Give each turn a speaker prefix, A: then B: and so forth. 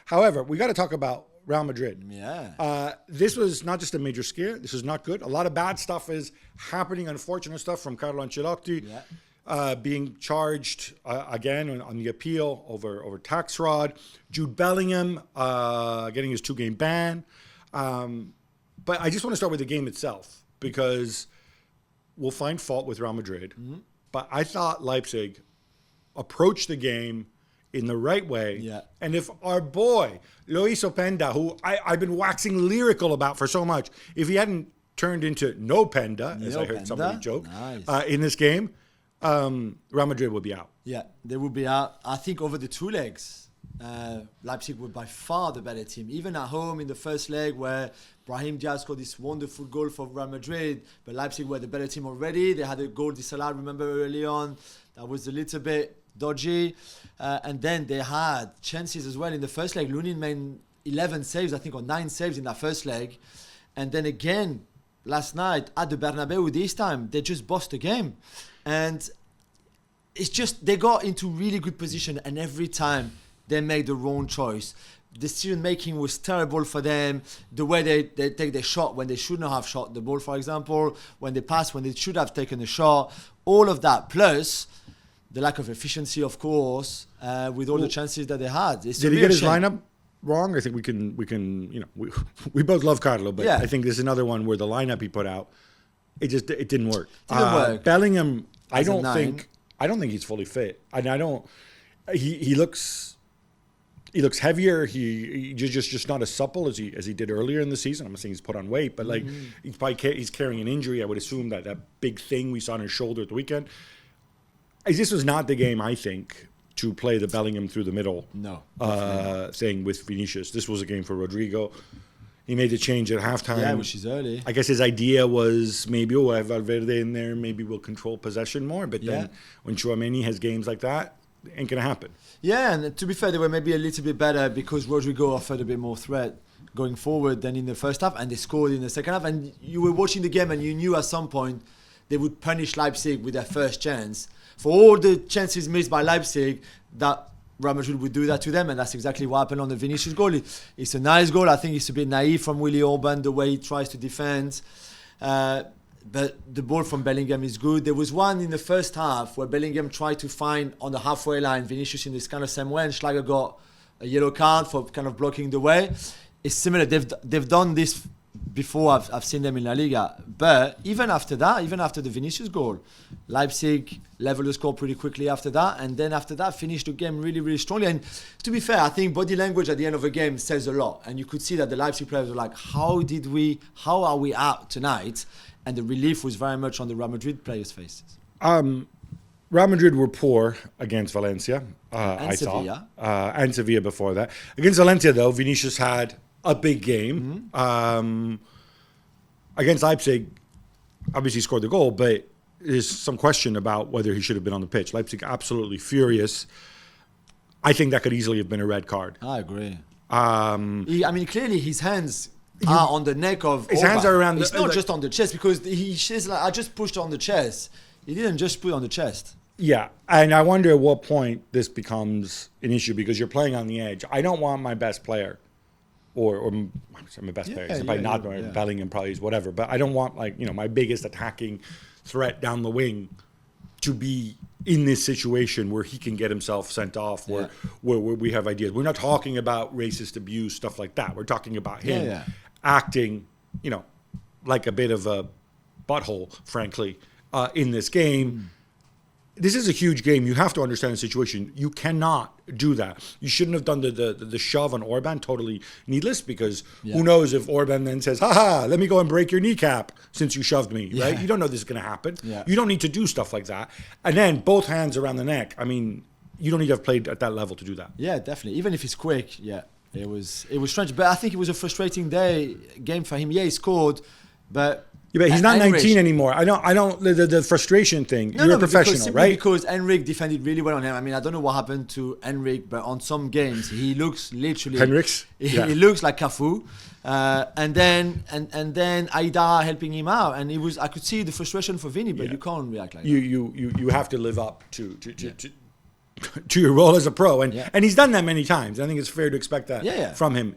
A: However, we got to talk about Real Madrid.
B: Yeah.
A: This was not just a major scare. This is not good. A lot of bad stuff is happening, unfortunate stuff from Carlo Ancelotti. Being charged again on the appeal over tax fraud. Jude Bellingham getting his 2-game ban. But I just want to start with the game itself because we'll find fault with Real Madrid. Mm-hmm. But I thought Leipzig approached the game in the right way.
B: Yeah.
A: And if our boy, Luis Openda, who I've been waxing lyrical about for so much, if he hadn't turned into no Penda, as I heard somebody joke, in this game, Real Madrid would be out.
B: Yeah, they would be out. I think over the 2 legs, Leipzig were by far the better team. Even at home in the first leg where Brahim Diaz scored this wonderful goal for Real Madrid, but Leipzig were the better team already. They had a goal disallowed, remember, early on. That was a little bit dodgy. And then they had chances as well in the first leg. Lunin made 11 saves, I think, or 9 saves in that first leg. And then again, last night at the Bernabeu, this time, they just bossed the game. And it's just, they got into really good position, and every time they made the wrong choice. The decision making was terrible for them. The way they take their shot when they shouldn't have shot the ball, for example, when they pass when they should have taken a shot, all of that, plus the lack of efficiency, of course, with all the chances that they had. Did
A: he get his lineup wrong? I think we can, we both love Carlo, but I think there's another one where the lineup he put out, it didn't work. Bellingham, I don't think he's fully fit, and he looks heavier. He just not as supple as he did earlier in the season. I'm not saying he's put on weight, but he's carrying an injury. I would assume that big thing we saw on his shoulder at the weekend. This was not the game, I think, to play the Bellingham through the middle thing with Vinicius. This was a game for Rodrigo. He made the change at halftime.
B: Which is early.
A: I guess his idea was maybe, I have Valverde in there, maybe we'll control possession more. But then when Tchouaméni has games like that, it ain't going to happen.
B: Yeah, and to be fair, they were maybe a little bit better because Rodrigo offered a bit more threat going forward than in the first half, and they scored in the second half. And you were watching the game and you knew at some point they would punish Leipzig with their first chance. For all the chances missed by Leipzig, that Real Madrid would do that to them, and that's exactly what happened on the Vinicius goal. It's a nice goal. I think it's a bit naive from Willy Orban, the way he tries to defend. But the ball from Bellingham is good. There was one in the first half where Bellingham tried to find on the halfway line Vinicius in this kind of same way, and Schlager got a yellow card for kind of blocking the way. It's similar. They've done this before. I've seen them in La Liga. But even after that, even after the Vinicius goal, Leipzig leveled the score pretty quickly after that, and then after that finished the game really, really strongly. And to be fair, I think body language at the end of a game says a lot. And you could see that the Leipzig players were like, how are we out tonight? And the relief was very much on the Real Madrid players' faces.
A: Real Madrid were poor against Valencia,
B: and Sevilla.
A: And Sevilla before that. Against Valencia, though, Vinicius had a big game. Mm-hmm. Against Leipzig, obviously scored the goal, but there's some question about whether he should have been on the pitch. Leipzig absolutely furious. I think that could easily have been a red card.
B: I agree. Clearly his hands are on the neck of
A: his
B: Orban.
A: Hands are around.
B: It's not just on the chest, because he says like, I just pushed on the chest. He didn't just put on the chest.
A: Yeah, and I wonder at what point this becomes an issue, because you're playing on the edge. I don't want my best player, or my best player. It's probably not Bellingham, probably is whatever. But I don't want my biggest attacking threat down the wing to be in this situation where he can get himself sent off, where we have ideas. We're not talking about racist abuse, stuff like that. We're talking about him acting, like a bit of a butthole, frankly, in this game. This is a huge game. You have to understand the situation. You cannot do that. You shouldn't have done the shove on Orban, totally needless, because who knows if Orban then says, let me go and break your kneecap since you shoved me, right? You don't know this is going to happen. Yeah. You don't need to do stuff like that. And then both hands around the neck. I mean, you don't need to have played at that level to do that.
B: Yeah, definitely. Even if it's quick, it was strange. But I think it was a frustrating game for him. Yeah, he scored, but...
A: Yeah, but he's not 19 anymore. I don't. The frustration thing. You're a professional, right?
B: Because Henrik defended really well on him. I mean, I don't know what happened to Henrik, but on some games he looks literally. He looks like Cafu, and then Aida helping him out, and it was. I could see the frustration for Vinny, but you can't react like that.
A: You have to live up to to your role as a pro. And he's done that many times. I think it's fair to expect that from him.